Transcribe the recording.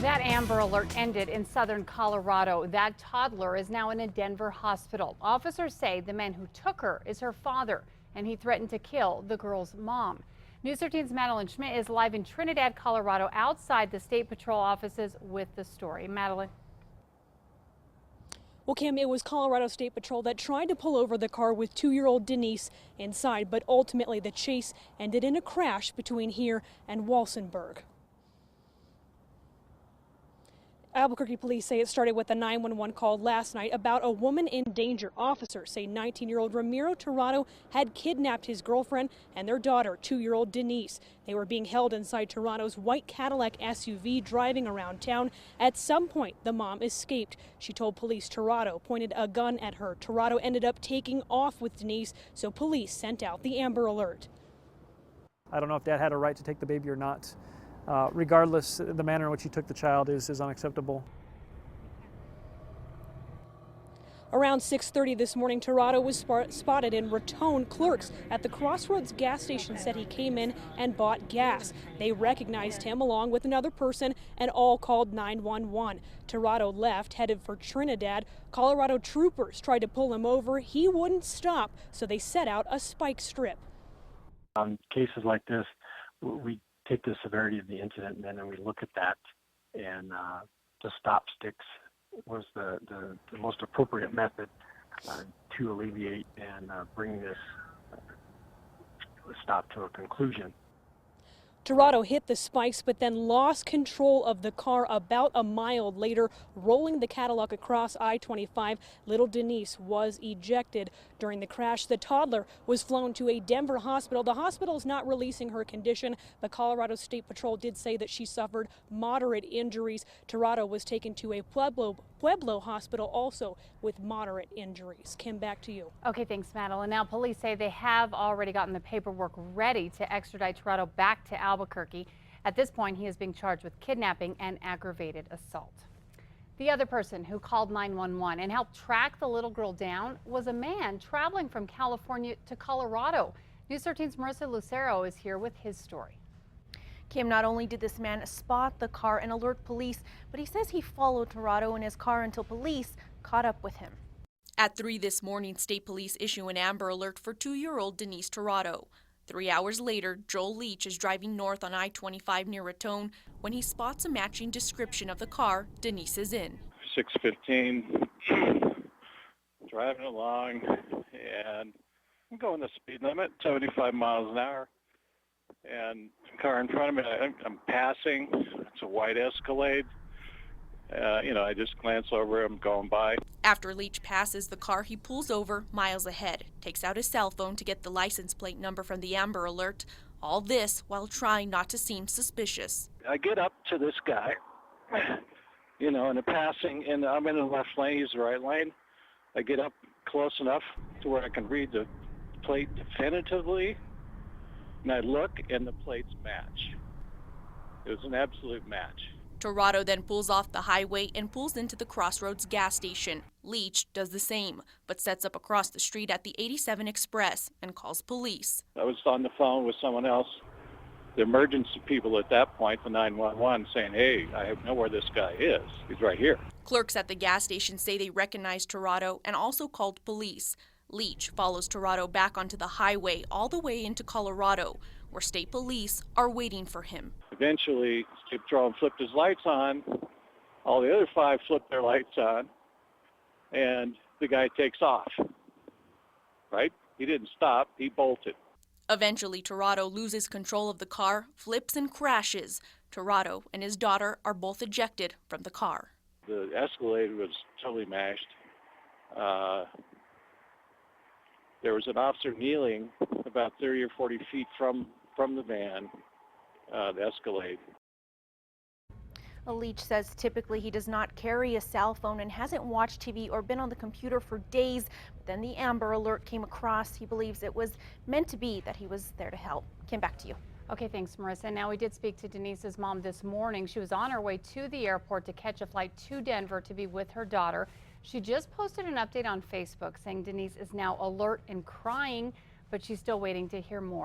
That Amber Alert ended in southern Colorado. That toddler is now in a Denver hospital. Officers say the man who took her is her father, and he threatened to kill the girl's mom. News 13's Madeline Schmidt is live in Trinidad, Colorado, outside the State Patrol offices with the story. Madeline. Well, Kim, it was Colorado State Patrol that tried to pull over the car with 2-year-old Denise inside, but ultimately the chase ended in a crash between here and Walsenburg. Albuquerque police say it started with a 911 call last night about a woman in danger. Officers say 19-year-old Ramiro Tirado had kidnapped his girlfriend and their daughter, 2-year-old Denise. They were being held inside Tirado's white Cadillac SUV driving around town. At some point, the mom escaped. She told police Tirado pointed a gun at her. Tirado ended up taking off with Denise, so police sent out the Amber Alert. I don't know if Dad had a right to take the baby or not. Regardless, the manner in which he took the child is unacceptable. Around 6:30 this morning, Tirado was spotted in Raton. Clerks at the Crossroads gas station said he came in and bought gas. They recognized him along with another person and all called 911. Tirado left, headed for Trinidad. Colorado troopers tried to pull him over. He wouldn't stop, so they set out a spike strip. On cases like this, we take the severity of the incident and then we look at that, and the stop sticks was the most appropriate method to alleviate and bring this stop to a conclusion. Tirado hit the spikes but then lost control of the car about a mile later, rolling the Cadillac across I-25. Little Denise was ejected. During the crash, the toddler was flown to a Denver hospital. The hospital is not releasing her condition, but Colorado State Patrol did say that she suffered moderate injuries. Tirado was taken to a Pueblo hospital also with moderate injuries. Kim, back to you. Okay, thanks, Madeline. Now, police say they have already gotten the paperwork ready to extradite Tirado back to Albuquerque. At this point, he is being charged with kidnapping and aggravated assault. The other person who called 911 and helped track the little girl down was a man traveling from California to Colorado. News 13's Marissa Lucero is here with his story. Kim, not only did this man spot the car and alert police, but he says he followed Tirado in his car until police caught up with him. At 3 this morning, state police issue an Amber Alert for 2-year-old Denise Tirado. 3 hours later, Joel Leach is driving north on I-25 near Raton when he spots a matching description of the car Denise is in. 6:15, driving along, and I'm going the speed limit, 75 miles an hour. And the car in front of me, I'm passing. It's a white Escalade. I just glance over, I'm going by. After Leach passes the car, he pulls over miles ahead, takes out his cell phone to get the license plate number from the Amber Alert. All this while trying not to seem suspicious. I get up to this guy, in the passing, and I'm in the left lane, he's the right lane. I get up close enough to where I can read the plate definitively, and I look, and the plates match. It was an absolute match. Tirado then pulls off the highway and pulls into the Crossroads gas station. Leach does the same, but sets up across the street at the 87 Express and calls police. I was on the phone with someone else, the emergency people at that point, the 911, saying, hey, I know where this guy is. He's right here. Clerks at the gas station say they recognized Tirado and also called police. Leach follows Tirado back onto the highway all the way into Colorado, where state police are waiting for him. Eventually, State Patrol flipped his lights on. All the other 5 flipped their lights on, and the guy takes off. Right? He didn't stop. He bolted. Eventually, Tirado loses control of the car, flips and crashes. Tirado and his daughter are both ejected from the car. The Escalade was totally mashed. There was an officer kneeling about 30 or 40 feet from the van, the Escalade. Leach says typically he does not carry a cell phone and hasn't watched TV or been on the computer for days. But then the Amber Alert came across. He believes it was meant to be, that he was there to help. Kim, back to you. Okay, thanks, Marissa. Now, we did speak to Denise's mom this morning. She was on her way to the airport to catch a flight to Denver to be with her daughter. She just posted an update on Facebook saying Denise is now alert and crying, but she's still waiting to hear more.